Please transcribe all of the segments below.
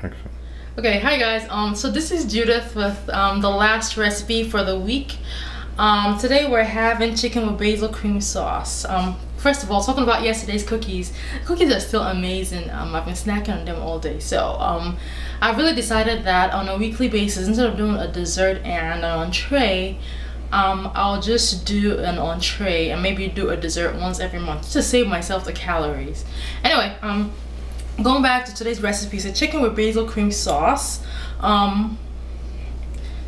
Excellent. Okay, hi guys. So this is Judith with the last recipe for the week. Today we're having chicken with basil cream sauce. First of all, talking about yesterday's cookies. Cookies are still amazing. I've been snacking on them all day. So I really decided that on a weekly basis, instead of doing a dessert and an entree, I'll just do an entree and maybe do a dessert once every month just to save myself the calories. Anyway, going back to today's recipe, so chicken with basil cream sauce.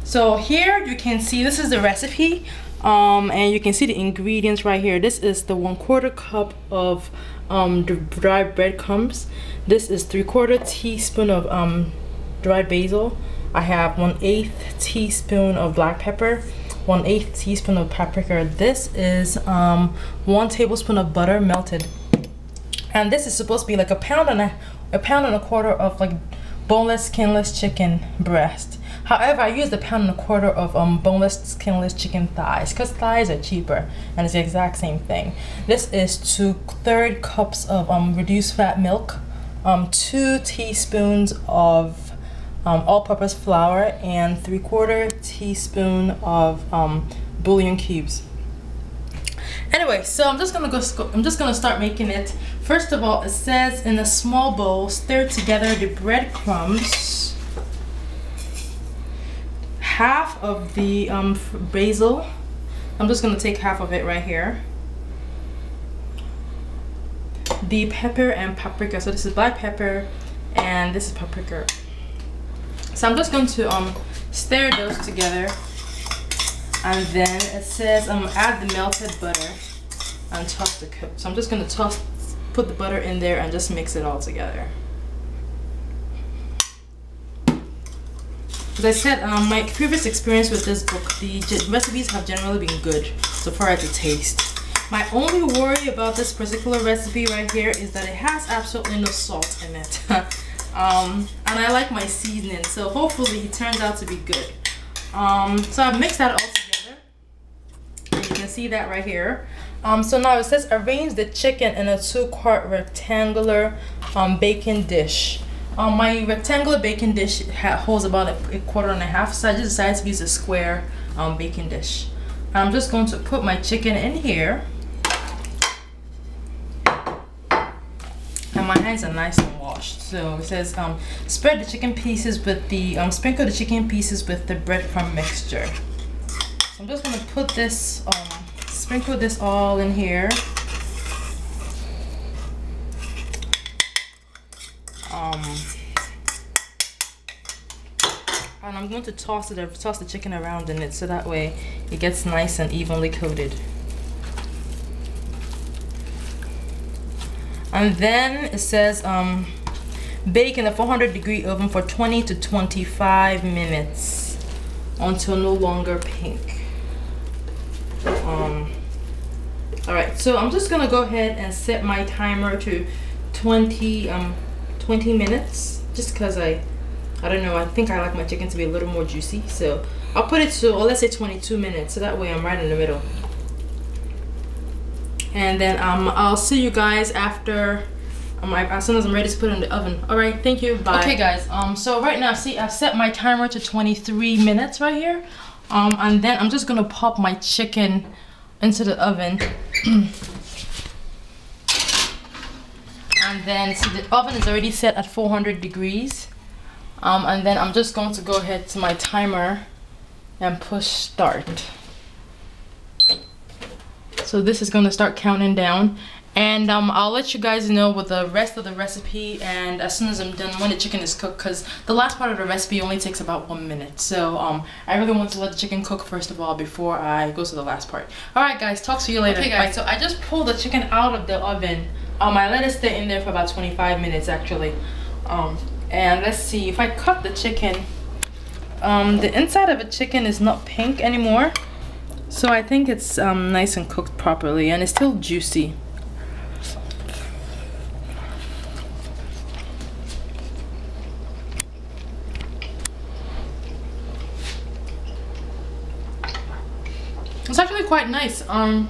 So here you can see this is the recipe, and you can see the ingredients right here. This is the 1/4 cup of dried breadcrumbs. This is 3/4 teaspoon of dried basil. I have 1/8 teaspoon of black pepper, 1/8 teaspoon of paprika. This is 1 tablespoon of butter melted. And this is supposed to be like a pound and a quarter of like boneless, skinless chicken breast. However, I used a pound and a quarter of boneless, skinless chicken thighs because thighs are cheaper and it's the exact same thing. This is 2/3 cups of reduced fat milk, 2 teaspoons of all-purpose flour, and 3/4 teaspoon of bouillon cubes. Anyway, so I'm just gonna start making it. First of all, it says in a small bowl, stir together the breadcrumbs, half of the basil. I'm just gonna take half of it right here. The pepper and paprika. So this is black pepper and this is paprika. So I'm just going to stir those together. And then it says add the melted butter and toss the cook. So I'm just gonna put the butter in there and just mix it all together. As I said, my previous experience with this book, the recipes have generally been good so far as the taste. My only worry about this particular recipe right here is that it has absolutely no salt in it. And I like my seasoning, so hopefully it turns out to be good. So I've mixed that all together. You can see that right here. So now it says arrange the chicken in a 2-quart rectangular baking dish. My rectangular baking dish holds about a 1.25, so I just decided to use a square baking dish. I'm just going to put my chicken in here, and my hands are nice and washed. So it says spread the chicken pieces with the sprinkle the chicken pieces with the breadcrumb mixture. So I'm just gonna put this sprinkle this all in here. And I'm going to toss the chicken around in it so that way it gets nice and evenly coated. And then it says bake in a 400-degree oven for 20 to 25 minutes until no longer pink. Alright, so I'm just gonna go ahead and set my timer to 20 minutes, just because I don't know, I think I like my chicken to be a little more juicy, so I'll put it to, or let's say 22 minutes, so that way I'm right in the middle. And then I'll see you guys after as soon as I'm ready to put it in the oven. All right, thank you, bye. Okay guys, so right now, see, I've set my timer to 23 minutes right here, and then I'm just gonna pop my chicken into the oven. And then see, the oven is already set at 400 degrees, and then I'm just going to go ahead to my timer and push start. So this is going to start counting down, and I'll let you guys know with the rest of the recipe and as soon as I'm done when the chicken is cooked, because the last part of the recipe only takes about 1 minute. So I really want to let the chicken cook first of all before I go to the last part. Alright guys, talk to you later. Okay guys, so I just pulled the chicken out of the oven. I let it stay in there for about 25 minutes actually. And let's see, if I cut the chicken, the inside of the chicken is not pink anymore. So I think it's nice and cooked properly, and it's still juicy. It's actually quite nice. I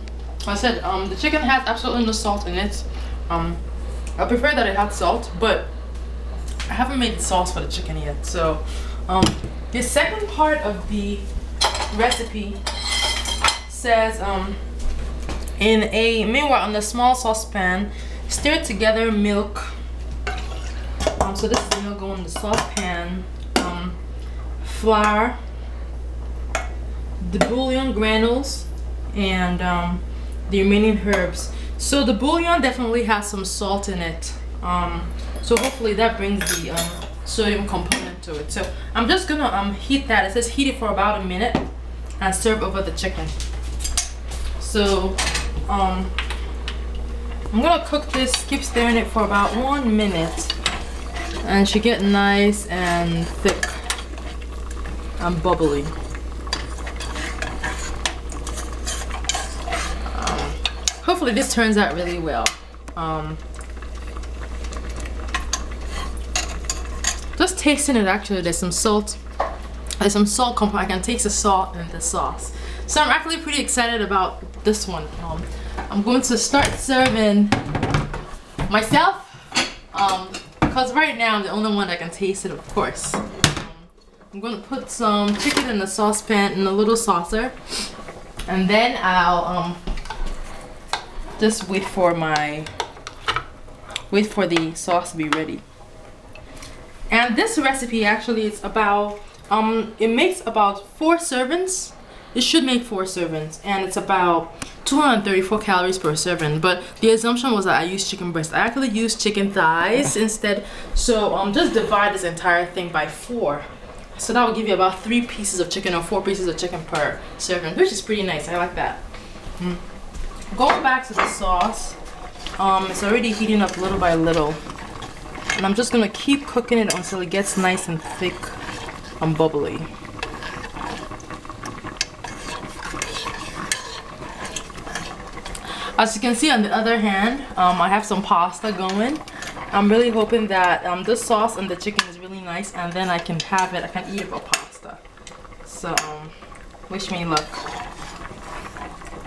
said the chicken has absolutely no salt in it. I prefer that it had salt, but I haven't made the sauce for the chicken yet. So the second part of the recipe says meanwhile on the small saucepan, stir together milk. So this is the milk going in the saucepan, flour, the bouillon granules, and the remaining herbs. So the bouillon definitely has some salt in it. So hopefully that brings the sodium component to it. So I'm just gonna heat that. It says heat it for about a minute and serve over the chicken. So I'm gonna cook this, keep stirring it for about 1 minute, and it should get nice and thick and bubbly. Hopefully this turns out really well. Just tasting it, actually there's some salt component. I can taste the salt in the sauce. So I'm actually pretty excited about this one. I'm going to start serving myself because right now I'm the only one that can taste it, of course. I'm going to put some chicken in the saucepan in a little saucer, and then I'll just wait for the sauce to be ready. And this recipe actually is about it makes about 4 servings. It should make 4 servings, and it's about 234 calories per serving. But the assumption was that I used chicken breast. I actually used chicken thighs instead. So just divide this entire thing by 4. So that will give you about 3 pieces of chicken or 4 pieces of chicken per serving, which is pretty nice. I like that. Going back to the sauce, it's already heating up little by little, and I'm just gonna keep cooking it until it gets nice and thick and bubbly. As you can see on the other hand, I have some pasta going. I'm really hoping that this sauce and the chicken is really nice, and then I can have it, I can eat it with pasta. So wish me luck.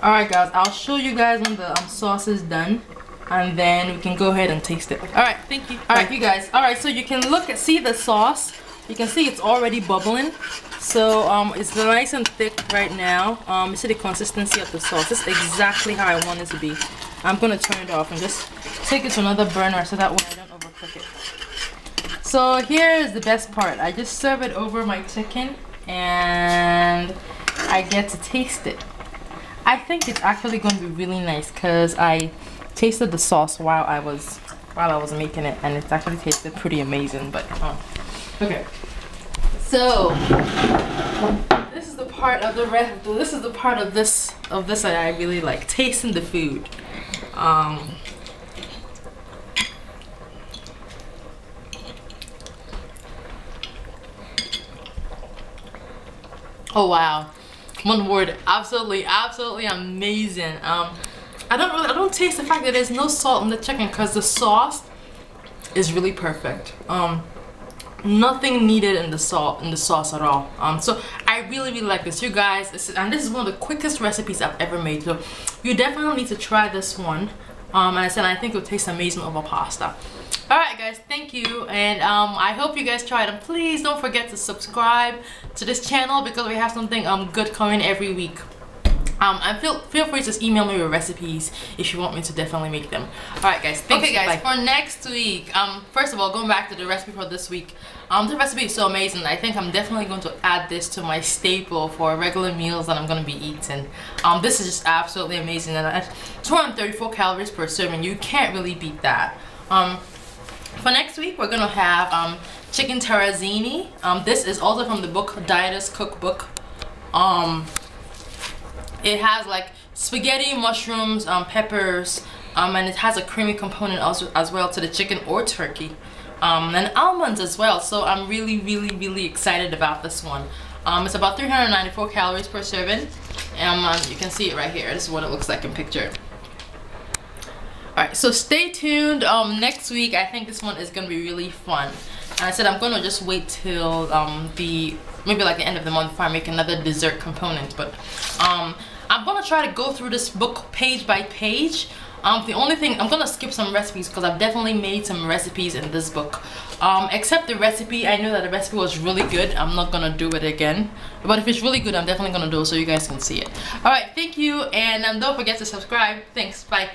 Alright guys, I'll show you guys when the sauce is done, and then we can go ahead and taste it. Alright, thank you. Alright you guys, alright, so you can see the sauce. You can see it's already bubbling. So it's nice and thick right now. You see the consistency of the sauce. This is exactly how I want it to be. I'm gonna turn it off and just take it to another burner so that way I don't overcook it. So here is the best part. I just serve it over my chicken and I get to taste it. I think it's actually going to be really nice because I tasted the sauce while I was making it, and it's actually tasted pretty amazing. But okay, so this is the part of this that I really like, tasting the food. Oh wow, one word, absolutely amazing. I don't taste the fact that there's no salt in the chicken because the sauce is really perfect. Nothing needed in the sauce at all. So I really like this, you guys. This is one of the quickest recipes I've ever made. So you definitely need to try this one. And I said I think it'll taste amazing over pasta. Alright guys, thank you, and I hope you guys try it, and please don't forget to subscribe to this channel because we have something good coming every week. And feel free to just email me with recipes if you want me to definitely make them. Alright guys, thanks. Okay guys, for next week, first of all, going back to the recipe for this week, the recipe is so amazing. I think I'm definitely going to add this to my staple for regular meals that I'm going to be eating. This is just absolutely amazing, and at 234 calories per serving, you can't really beat that. For next week, we're gonna have chicken terrazini. This is also from the book Dietist Cookbook. It has like spaghetti, mushrooms, peppers, and it has a creamy component also as well to the chicken or turkey, and almonds as well. So I'm really excited about this one. It's about 394 calories per serving, and you can see it right here. This is what it looks like in picture. Alright, so stay tuned. Next week, I think this one is going to be really fun. And I said I'm going to just wait till maybe like the end of the month before I make another dessert component. But I'm going to try to go through this book page by page. The only thing, I'm gonna skip some recipes because I've definitely made some recipes in this book. Except the recipe, I know that the recipe was really good. I'm not gonna do it again. But if it's really good, I'm definitely gonna do it so you guys can see it. Alright, thank you, and don't forget to subscribe. Thanks, bye.